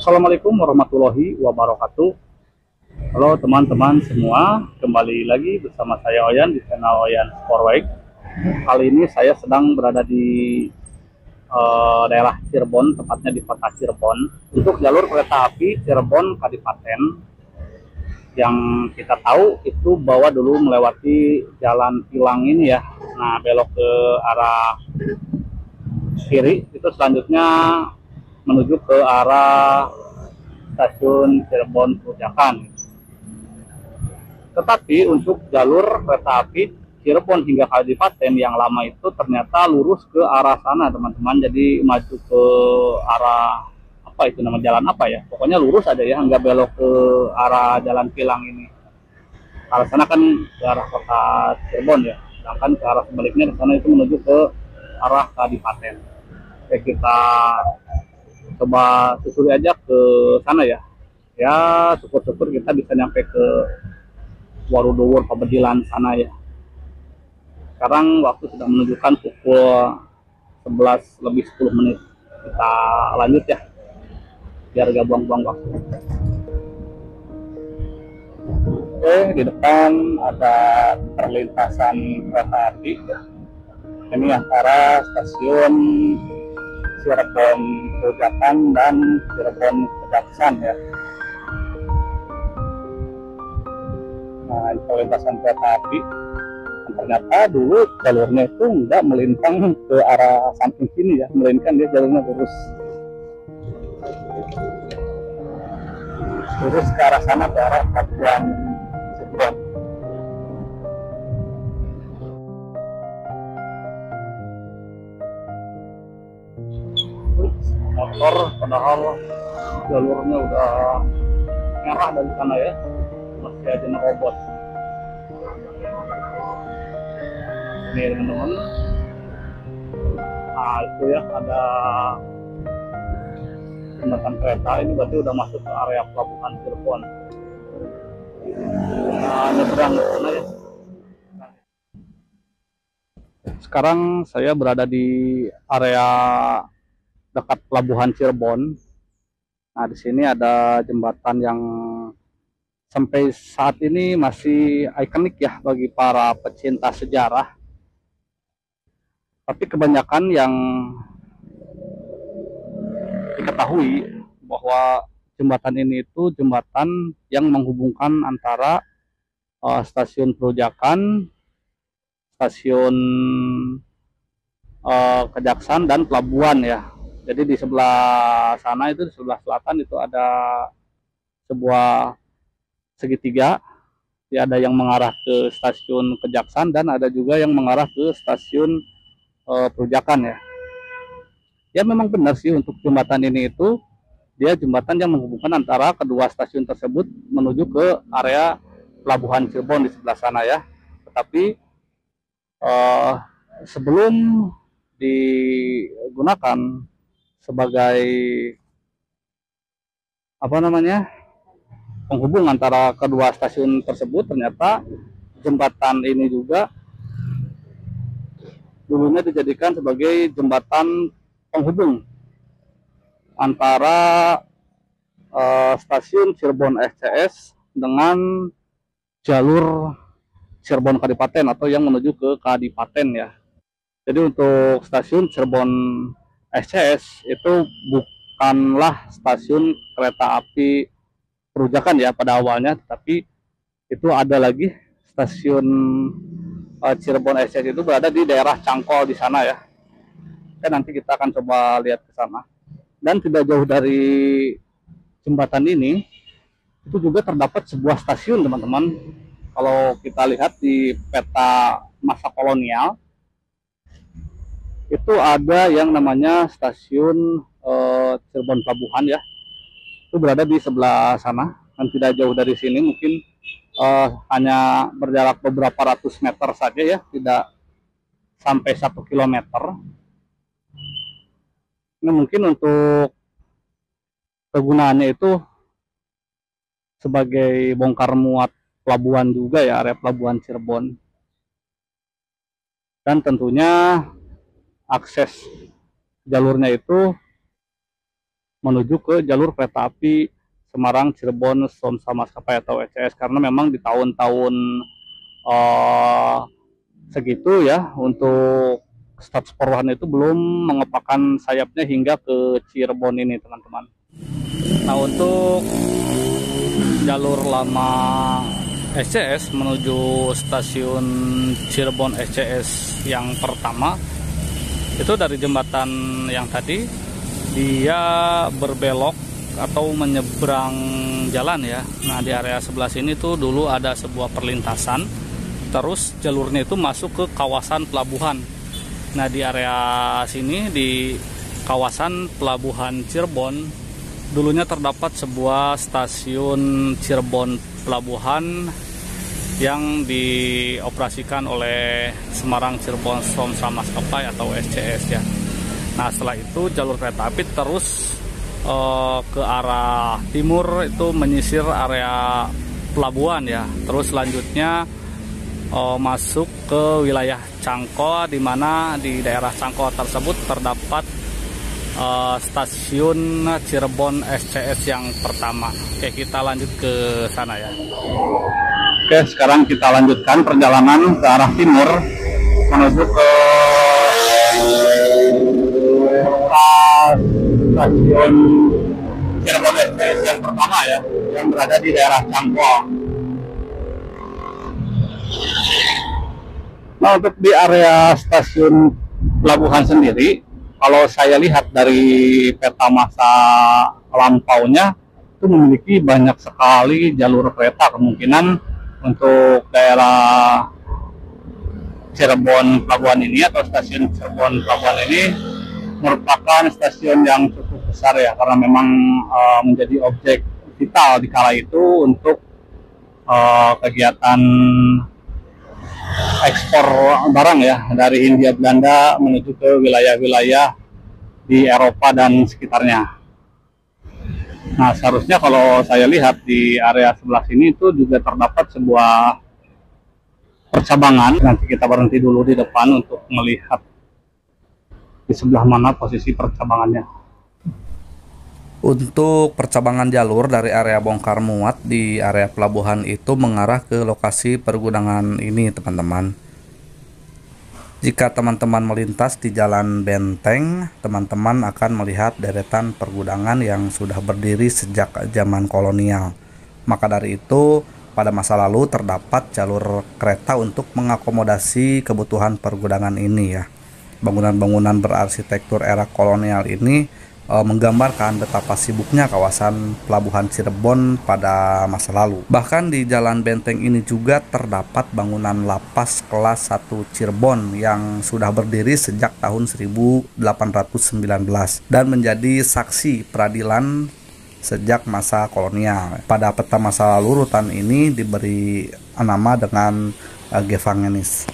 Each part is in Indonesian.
Assalamualaikum warahmatullahi wabarakatuh. Halo teman-teman semua, kembali lagi bersama saya Oyan di channel Oyan Sportbike. Kali ini saya sedang berada di daerah Cirebon, tepatnya di kota Cirebon, untuk jalur kereta api Cirebon Kadipaten. Yang kita tahu itu bahwa dulu melewati jalan Pilang ini ya. Nah, belok ke arah kiri itu selanjutnya menuju ke arah stasiun Cirebon Pujakan. Tetapi untuk jalur kereta api Cirebon hingga Kadipaten yang lama itu ternyata lurus ke arah sana, teman-teman. Jadi maju ke arah apa itu nama jalan apa ya? Pokoknya lurus aja ya, nggak belok ke arah jalan Pilang ini. Arah sana kan ke arah kota Cirebon ya. Sedangkan ke arah sebaliknya ke sana itu menuju ke arah Kadipaten. Oke, kita coba susuri aja ke sana ya. Ya, syukur-syukur kita bisa nyampe ke Warudowo Pabedilan sana ya. Sekarang waktu sudah menunjukkan pukul 11 lebih 10 menit. Kita lanjut ya, biar gak buang-buang waktu. Oke, di depan ada perlintasan kereta api. Ini antara stasiun Cirebon Pujakan dan Cirebon Kejaksan ya. Nah, perlintasan kereta api. Ternyata dulu jalurnya itu nggak melintang ke arah samping sini ya, melainkan dia jalurnya lurus ke arah sana, ke arah Pakuan Cirebon. Motor padahal jalurnya udah merah dari sana ya, masih aja nerobos. Ini teman-teman, nah itu ya ada jembatan kereta. Ini berarti udah masuk ke area pelabuhan Cirebon. Nah, nyebrang ke sana ya. Sekarang saya berada di area dekat pelabuhan Cirebon. Nah, di sini ada jembatan yang sampai saat ini masih ikonik ya bagi para pecinta sejarah. Tapi kebanyakan yang diketahui bahwa jembatan ini itu jembatan yang menghubungkan antara stasiun Perujakan, stasiun Kejaksan dan pelabuhan ya. Jadi di sebelah sana itu, di sebelah selatan itu ada sebuah segitiga. Ya, ada yang mengarah ke stasiun Kejaksan dan ada juga yang mengarah ke stasiun Perujakan ya. Ya memang benar sih, untuk jembatan ini itu dia jembatan yang menghubungkan antara kedua stasiun tersebut menuju ke area pelabuhan Cirebon di sebelah sana ya. Tetapi sebelum digunakan sebagai apa namanya penghubung antara kedua stasiun tersebut, ternyata jembatan ini juga dulunya dijadikan sebagai jembatan penghubung antara stasiun Cirebon SCS dengan jalur Cirebon Kadipaten atau yang menuju ke Kadipaten ya. Jadi untuk stasiun Cirebon SCS itu bukanlah stasiun kereta api Perujakan ya pada awalnya, tetapi itu ada lagi stasiun Cirebon SCS itu berada di daerah Cangkol di sana ya. Oke, nanti kita akan coba lihat ke sana. Dan tidak jauh dari jembatan ini itu juga terdapat sebuah stasiun, teman-teman. Kalau kita lihat di peta masa kolonial, itu ada yang namanya stasiun Cirebon Pelabuhan ya. Itu berada di sebelah sana dan tidak jauh dari sini, mungkin hanya berjarak beberapa ratus meter saja ya, tidak sampai 1 kilometer. Ini mungkin untuk kegunaannya itu sebagai bongkar muat pelabuhan juga ya, area pelabuhan Cirebon. Dan tentunya akses jalurnya itu menuju ke jalur kereta api Semarang, Cirebon, Somsa Maskapai atau SCS, karena memang di tahun-tahun segitu ya untuk status Purwahan itu belum mengepakkan sayapnya hingga ke Cirebon ini teman-teman. Nah untuk jalur lama SCS menuju stasiun Cirebon SCS yang pertama itu dari jembatan yang tadi dia berbelok atau menyeberang jalan ya. Nah di area sebelah sini tuh dulu ada sebuah perlintasan, terus jalurnya itu masuk ke kawasan pelabuhan. Nah di area sini di kawasan pelabuhan Cirebon dulunya terdapat sebuah stasiun Cirebon Pelabuhan yang dioperasikan oleh Semarang Cirebon Somsa Maskapai atau SCS ya. Nah setelah itu jalur kereta api terus ke arah timur itu menyisir area pelabuhan ya. Terus selanjutnya masuk ke wilayah Cangko, di mana di daerah Cangko tersebut terdapat stasiun Cirebon SCS yang pertama. Oke, kita lanjut ke sana ya. Oke, sekarang kita lanjutkan perjalanan ke arah timur menuju ke stasiun Cirebon SCS yang pertama ya, yang berada di daerah Cangko. Nah, untuk di area stasiun pelabuhan sendiri, kalau saya lihat dari peta masa lampaunya itu memiliki banyak sekali jalur kereta. Kemungkinan untuk daerah Cirebon Pelabuhan ini atau stasiun Cirebon Pelabuhan ini merupakan stasiun yang cukup besar ya, karena memang menjadi objek vital di kala itu untuk kegiatan ekspor barang ya dari Hindia Belanda menuju ke wilayah-wilayah di Eropa dan sekitarnya. Nah seharusnya kalau saya lihat di area sebelah sini itu juga terdapat sebuah percabangan. Nanti kita berhenti dulu di depan untuk melihat di sebelah mana posisi percabangannya. Untuk percabangan jalur dari area bongkar muat di area pelabuhan itu mengarah ke lokasi pergudangan ini teman-teman. Jika teman-teman melintas di Jalan Benteng, teman-teman akan melihat deretan pergudangan yang sudah berdiri sejak zaman kolonial. Maka dari itu, pada masa lalu terdapat jalur kereta untuk mengakomodasi kebutuhan pergudangan ini ya. Bangunan-bangunan berarsitektur era kolonial ini menggambarkan betapa sibuknya kawasan pelabuhan Cirebon pada masa lalu. Bahkan di Jalan Benteng ini juga terdapat bangunan lapas kelas 1 Cirebon yang sudah berdiri sejak tahun 1819 dan menjadi saksi peradilan sejak masa kolonial. Pada peta masa lalu rutan ini diberi nama dengan Gevangenis.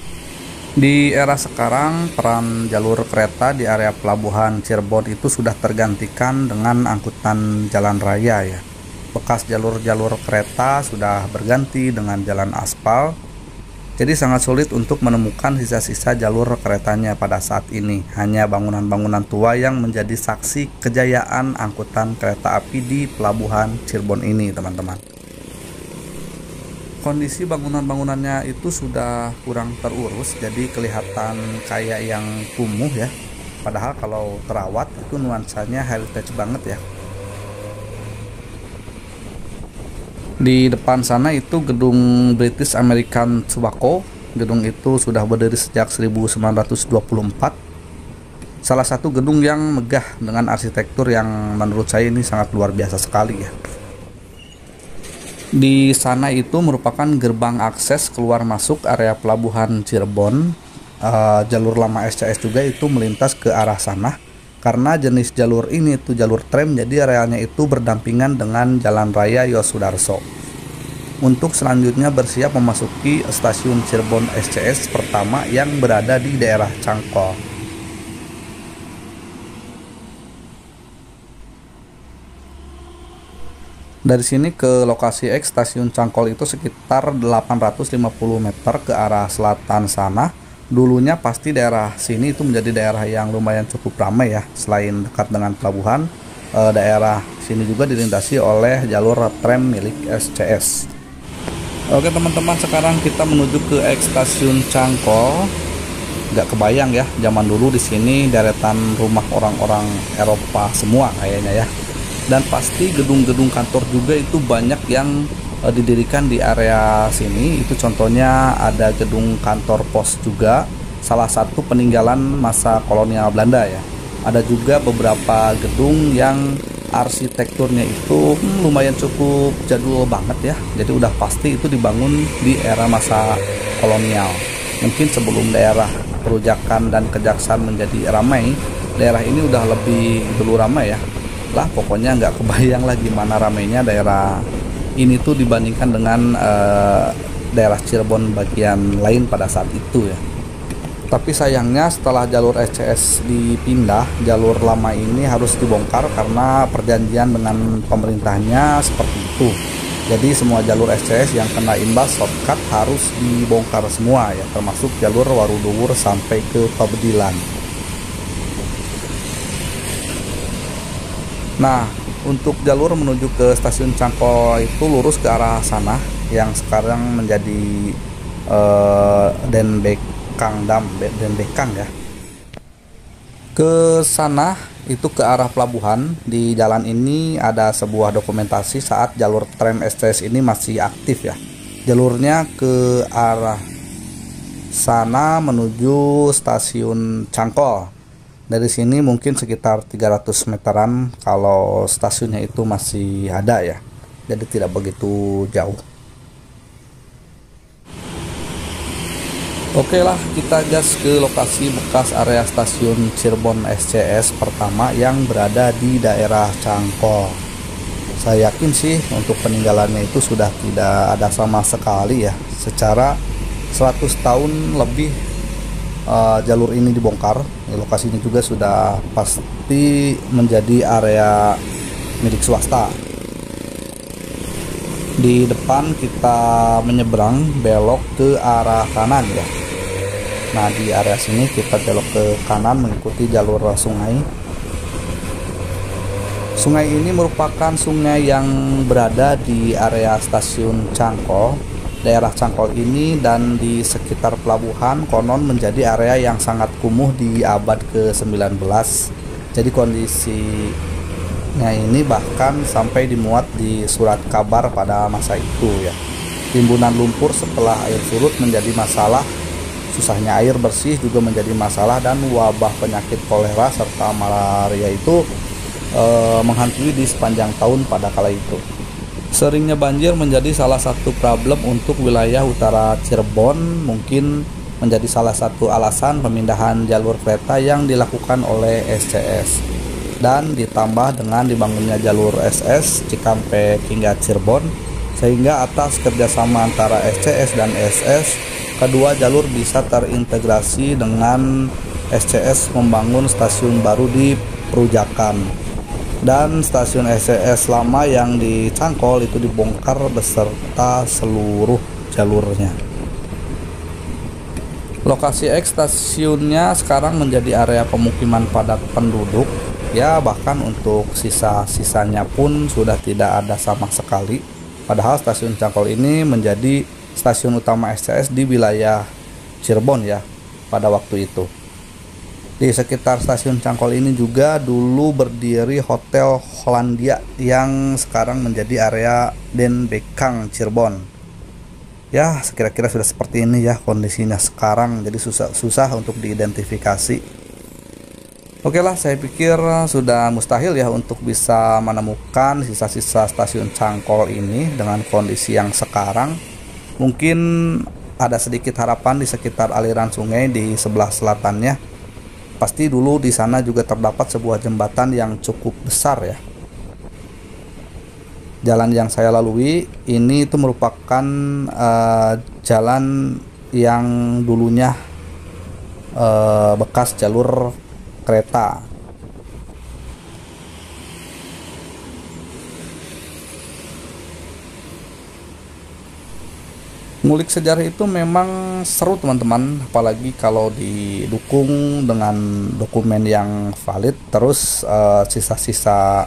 Di era sekarang, peran jalur kereta di area pelabuhan Cirebon itu sudah tergantikan dengan angkutan jalan raya ya. Bekas jalur-jalur kereta sudah berganti dengan jalan aspal. Jadi sangat sulit untuk menemukan sisa-sisa jalur keretanya pada saat ini. Hanya bangunan-bangunan tua yang menjadi saksi kejayaan angkutan kereta api di pelabuhan Cirebon ini, teman-teman. Kondisi bangunan-bangunannya itu sudah kurang terurus, jadi kelihatan kayak yang kumuh ya. Padahal kalau terawat itu nuansanya heritage banget ya. Di depan sana itu gedung British American Tobacco. Gedung itu sudah berdiri sejak 1924. Salah satu gedung yang megah dengan arsitektur yang menurut saya ini sangat luar biasa sekali ya. Di sana itu merupakan gerbang akses keluar masuk area pelabuhan Cirebon. Jalur lama SCS juga itu melintas ke arah sana. Karena jenis jalur ini itu jalur tram, jadi arealnya itu berdampingan dengan Jalan Raya Yosudarso. Untuk selanjutnya bersiap memasuki stasiun Cirebon SCS pertama yang berada di daerah Cangkol. Dari sini ke lokasi X stasiun Cangkol itu sekitar 850 meter ke arah selatan sana. Dulunya pasti daerah sini itu menjadi daerah yang lumayan cukup ramai ya. Selain dekat dengan pelabuhan, daerah sini juga dilintasi oleh jalur tram milik SCS. Oke teman-teman, sekarang kita menuju ke stasiun Cangkol. Nggak kebayang ya, zaman dulu di sini deretan rumah orang-orang Eropa semua kayaknya ya. Dan pasti gedung-gedung kantor juga itu banyak yang didirikan di area sini. Itu contohnya ada gedung kantor pos juga, salah satu peninggalan masa kolonial Belanda ya. Ada juga beberapa gedung yang arsitekturnya itu lumayan cukup jadul banget ya. Jadi udah pasti itu dibangun di era masa kolonial. Mungkin sebelum daerah Perujakan dan Kejaksaan menjadi ramai, daerah ini udah lebih dulu ramai ya. Lah pokoknya nggak kebayang lah gimana ramainya daerah ini tuh dibandingkan dengan daerah Cirebon bagian lain pada saat itu ya. Tapi sayangnya setelah jalur SCS dipindah, jalur lama ini harus dibongkar karena perjanjian dengan pemerintahnya seperti itu. Jadi semua jalur SCS yang kena imbas shortcut harus dibongkar semua ya, termasuk jalur Waruduwur sampai ke Pabedilan. Nah, untuk jalur menuju ke stasiun Cangkol itu lurus ke arah sana yang sekarang menjadi Denbekang ya. Ke sana itu ke arah pelabuhan. Di jalan ini ada sebuah dokumentasi saat jalur tram SCS ini masih aktif ya. Jalurnya ke arah sana menuju stasiun Cangkol. Dari sini mungkin sekitar 300 meteran kalau stasiunnya itu masih ada ya. Jadi tidak begitu jauh. Oke lah, kita gas ke lokasi bekas area stasiun Cirebon SCS pertama yang berada di daerah Cangkol. Saya yakin sih untuk peninggalannya itu sudah tidak ada sama sekali ya. Secara 100 tahun lebih jalur ini dibongkar. Lokasinya juga sudah pasti menjadi area milik swasta. Di depan kita menyeberang belok ke arah kanan ya. Nah di area sini kita belok ke kanan mengikuti jalur sungai. Sungai ini merupakan sungai yang berada di area stasiun Cangkol. Daerah Cangkol ini dan di sekitar pelabuhan konon menjadi area yang sangat kumuh di abad ke-19. Jadi kondisinya ini bahkan sampai dimuat di surat kabar pada masa itu ya. Timbunan lumpur setelah air surut menjadi masalah. Susahnya air bersih juga menjadi masalah dan wabah penyakit kolera serta malaria itu menghantui di sepanjang tahun pada kala itu. Seringnya banjir menjadi salah satu problem untuk wilayah utara Cirebon, mungkin menjadi salah satu alasan pemindahan jalur kereta yang dilakukan oleh SCS. Dan ditambah dengan dibangunnya jalur SS Cikampek hingga Cirebon, sehingga atas kerjasama antara SCS dan SS, kedua jalur bisa terintegrasi dengan SCS membangun stasiun baru di Perujakan. Dan stasiun SCS lama yang di Cangkol itu dibongkar beserta seluruh jalurnya. Lokasi X stasiunnya sekarang menjadi area pemukiman padat penduduk. Ya bahkan untuk sisa-sisanya pun sudah tidak ada sama sekali. Padahal stasiun Cangkol ini menjadi stasiun utama SCS di wilayah Cirebon ya pada waktu itu. Di sekitar stasiun Cangkol ini juga dulu berdiri Hotel Hollandia yang sekarang menjadi area Denbekang Cirebon. Ya kira-kira sudah seperti ini ya kondisinya sekarang, jadi susah untuk diidentifikasi. Oke lah, saya pikir sudah mustahil ya untuk bisa menemukan sisa-sisa stasiun Cangkol ini dengan kondisi yang sekarang. Mungkin ada sedikit harapan di sekitar aliran sungai di sebelah selatannya. Pasti dulu di sana juga terdapat sebuah jembatan yang cukup besar ya. Jalan yang saya lalui ini itu merupakan jalan yang dulunya bekas jalur kereta. Ngulik sejarah itu memang seru teman-teman, apalagi kalau didukung dengan dokumen yang valid, terus sisa-sisa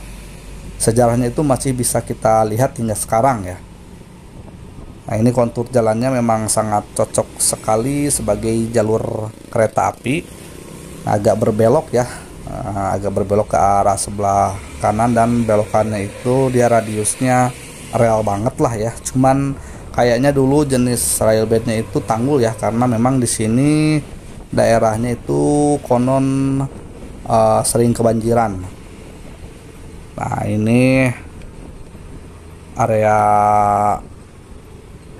sejarahnya itu masih bisa kita lihat hingga sekarang ya. Nah, ini kontur jalannya memang sangat cocok sekali sebagai jalur kereta api. Agak berbelok ya, agak berbelok ke arah sebelah kanan, dan belokannya itu dia radiusnya real banget lah ya. Cuman kayaknya dulu jenis railbednya itu tanggul ya, karena memang di sini daerahnya itu konon sering kebanjiran. Nah, ini area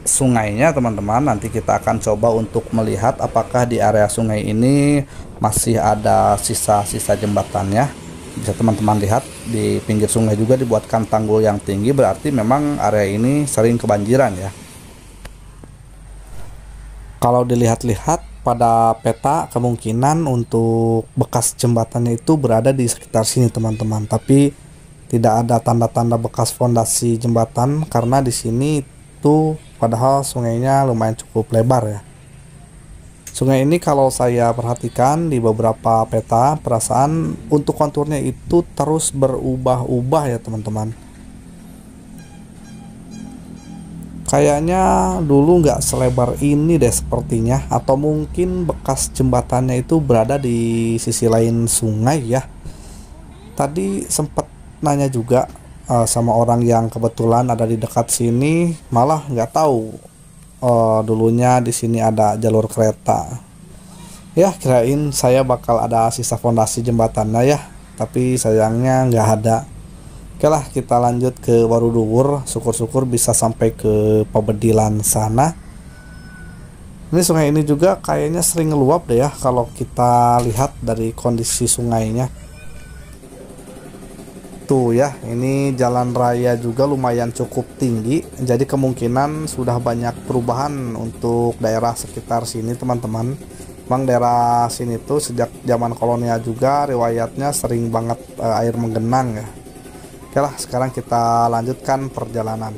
sungainya teman-teman. Nanti kita akan coba untuk melihat apakah di area sungai ini masih ada sisa-sisa jembatannya. Bisa teman-teman lihat di pinggir sungai juga dibuatkan tanggul yang tinggi, berarti memang area ini sering kebanjiran ya. Kalau dilihat-lihat pada peta, kemungkinan untuk bekas jembatannya itu berada di sekitar sini teman-teman, tapi tidak ada tanda-tanda bekas fondasi jembatan karena di sini itu padahal sungainya lumayan cukup lebar ya. Sungai ini kalau saya perhatikan di beberapa peta, perasaan untuk konturnya itu terus berubah-ubah ya teman-teman. Kayaknya dulu nggak selebar ini deh sepertinya, atau mungkin bekas jembatannya itu berada di sisi lain sungai ya. Tadi sempat nanya juga sama orang yang kebetulan ada di dekat sini, malah nggak tahu dulunya di sini ada jalur kereta. Ya, kirain saya bakal ada sisa fondasi jembatannya ya, tapi sayangnya nggak ada. Oke lah, kita lanjut ke Waruduwur. Syukur-syukur bisa sampai ke Pabedilan sana. Ini sungai ini juga kayaknya sering ngeluap deh ya, kalau kita lihat dari kondisi sungainya. Tuh ya, ini jalan raya juga lumayan cukup tinggi, jadi kemungkinan sudah banyak perubahan untuk daerah sekitar sini teman-teman. Bang, daerah sini tuh sejak zaman kolonial juga riwayatnya sering banget air menggenang ya. Oke lah, sekarang kita lanjutkan perjalanan.